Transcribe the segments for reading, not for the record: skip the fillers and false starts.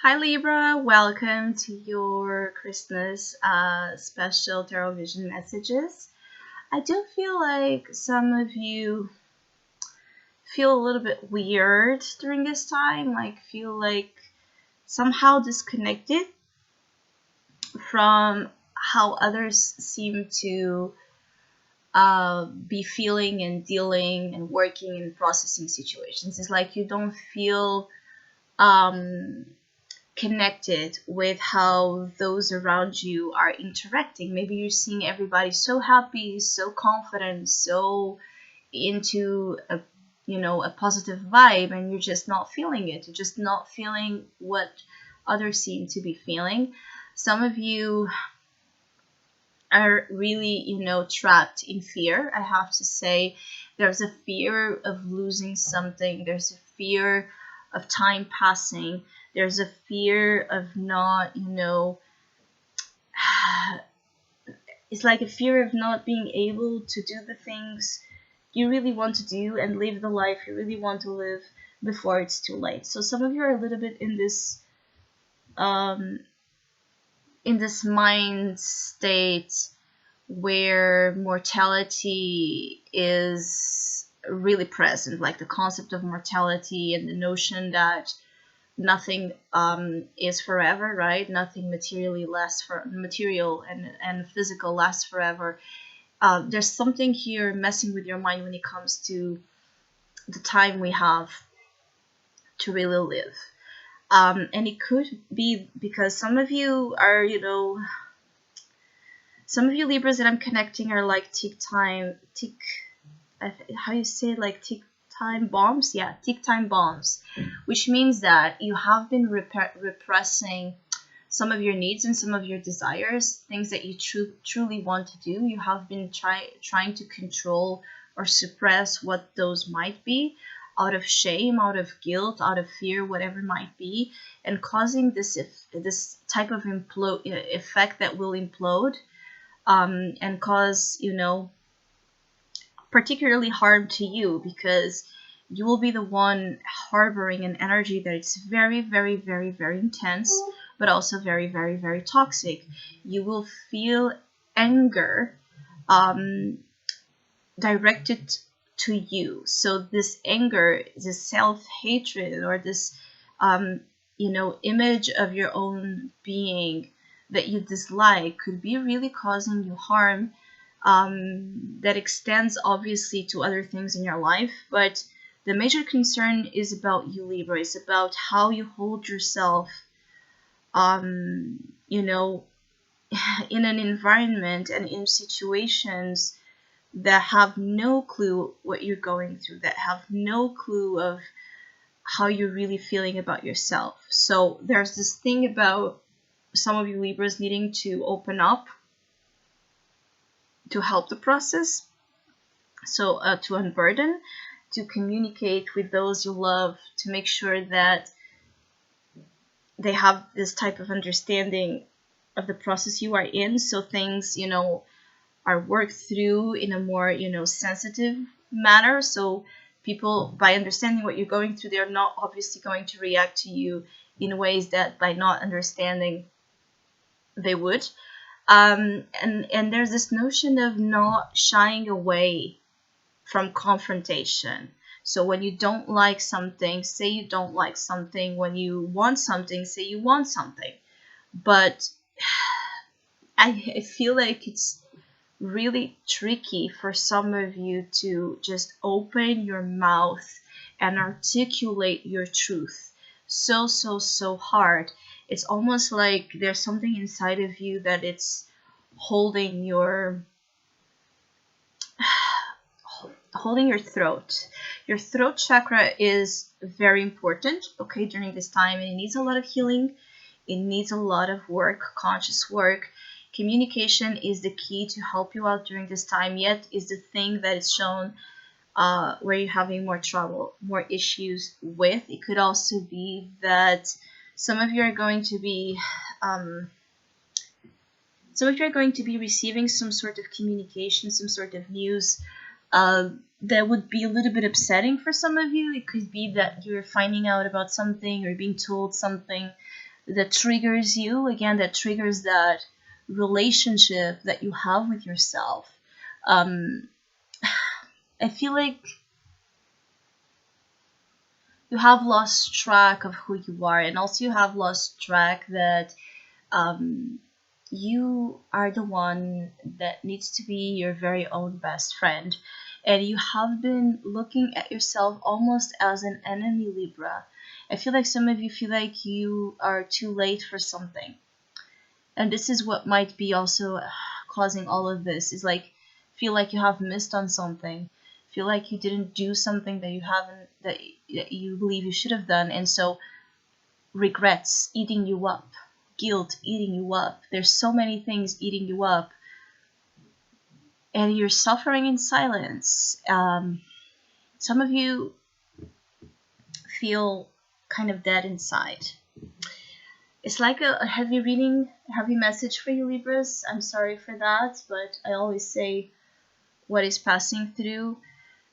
Hi Libra, welcome to your Christmas special tarot vision messages. I do feel like some of you feel a little bit weird during this time, like feel like somehow disconnected from how others seem to be feeling and dealing and working and processing situations. It's like you don't feel um, connected with how those around you are interacting. Maybe you're seeing everybody so happy, so confident, so into a positive vibe, and you're just not feeling it. You're just not feeling what others seem to be feeling. Some of you are really, trapped in fear. I have to say, there's a fear of losing something. There's a fear of time passing. There's a fear of not, it's like a fear of not being able to do the things you really want to do and live the life you really want to live before it's too late. So some of you are a little bit um, in this mind state where mortality is really present, like the concept of mortality and the notion that nothing is forever, right? Nothing materially lasts for material and physical lasts forever. There's something here messing with your mind when it comes to the time we have to really live. And it could be because some of you are, some of you Libras that I'm connecting are like how you say it, like tick time bombs? Yeah, tick time bombs, which means that you have been repressing some of your needs and some of your desires, things that you truly want to do. You have been trying to control or suppress what those might be out of shame, out of guilt, out of fear, whatever it might be, and causing this type of effect that will implode and cause, particularly harm to you, because you will be the one harboring an energy that is very, very, very, very intense, but also very, very, very toxic. You will feel anger directed to you. So this anger, this self-hatred, or this image of your own being that you dislike could be really causing you harm that extends obviously to other things in your life. But the major concern is about you, Libra. It's about how you hold yourself, in an environment and in situations that have no clue what you're going through, that have no clue of how you're really feeling about yourself. So there's this thing about some of you Libras needing to open up to help the process. So to unburden, to communicate with those you love, to make sure that they have this type of understanding of the process you are in, so things, are worked through in a more, sensitive manner. So people, by understanding what you're going through, they're not obviously going to react to you in ways that by not understanding they would. And there's this notion of not shying away from confrontation. So when you don't like something, say you don't like something. When you want something, say you want something. But I feel like it's really tricky for some of you to just open your mouth and articulate your truth so hard. It's almost like there's something inside of you that it's holding your throat. Your throat chakra is very important, okay, during this time, and it needs a lot of healing. It needs a lot of work, conscious work. Communication is the key to help you out during this time, yet is the thing that is shown where you're having more trouble, more issues with. It could also be that some of you are going to be receiving some sort of communication, some sort of news that would be a little bit upsetting for some of you. It could be that you're finding out about something or being told something that triggers you, again, that triggers that relationship that you have with yourself. um, I feel like you have lost track of who you are, and also you have lost track that um, you are the one that needs to be your very own best friend. And you have been looking at yourself almost as an enemy, Libra. I feel like some of you feel like you are too late for something. And this is what might be also causing all of this, is like feel like you have missed on something, feel like you didn't do something that you haven't, that you believe you should have done, and so regrets eating you up, guilt eating you up. There's so many things eating you up, and you're suffering in silence. Some of you feel kind of dead inside. It's like a heavy reading, heavy message for you, Libras. I'm sorry for that, but I always say what is passing through.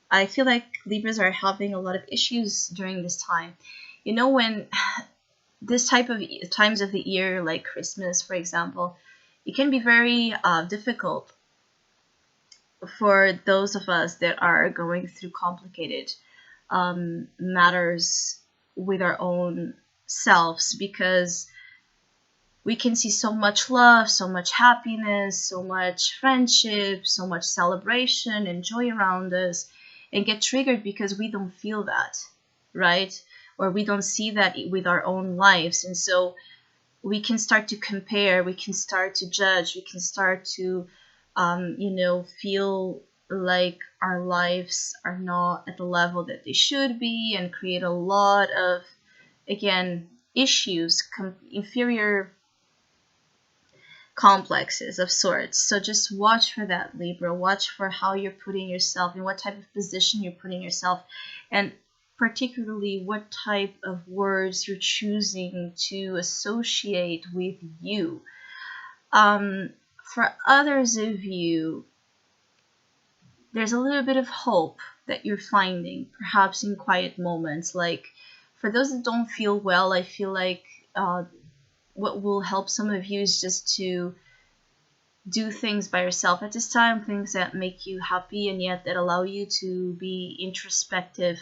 I feel like Libras are having a lot of issues during this time. You know, when this type of times of the year, like Christmas, for example, it can be very difficult for those of us that are going through complicated matters with our own selves, because we can see so much love, so much happiness, so much friendship, so much celebration and joy around us, and get triggered because we don't feel that, right? Or we don't see that with our own lives. And so we can start to compare, we can start to judge, we can start to, feel like our lives are not at the level that they should be, and create a lot of, again, issues, inferior complexes of sorts. So just watch for that, Libra. Watch for how you're putting yourself, in what type of position you're putting yourself, and particularly what type of words you're choosing to associate with you. For others of you, there's a little bit of hope that you're finding, perhaps in quiet moments. Like for those that don't feel well, I feel like what will help some of you is just to do things by yourself at this time, things that make you happy and yet that allow you to be introspective.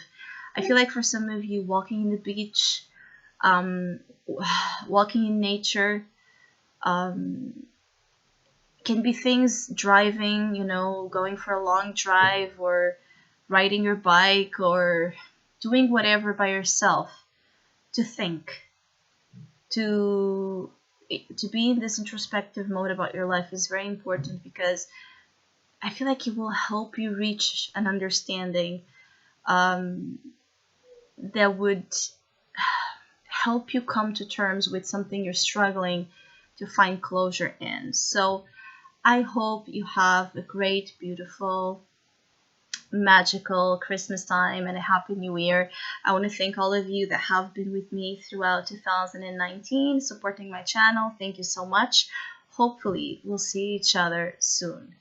I feel like for some of you, walking in the beach, um, walking in nature, um, can be things, driving, going for a long drive, or riding your bike, or doing whatever by yourself, to think, to to be in this introspective mode about your life is very important, because I feel like it will help you reach an understanding um, that would help you come to terms with something you're struggling to find closure in. So I hope you have a great, beautiful, magical Christmas time and a happy new year. I want to thank all of you that have been with me throughout 2019, supporting my channel. Thank you so much. Hopefully, we'll see each other soon.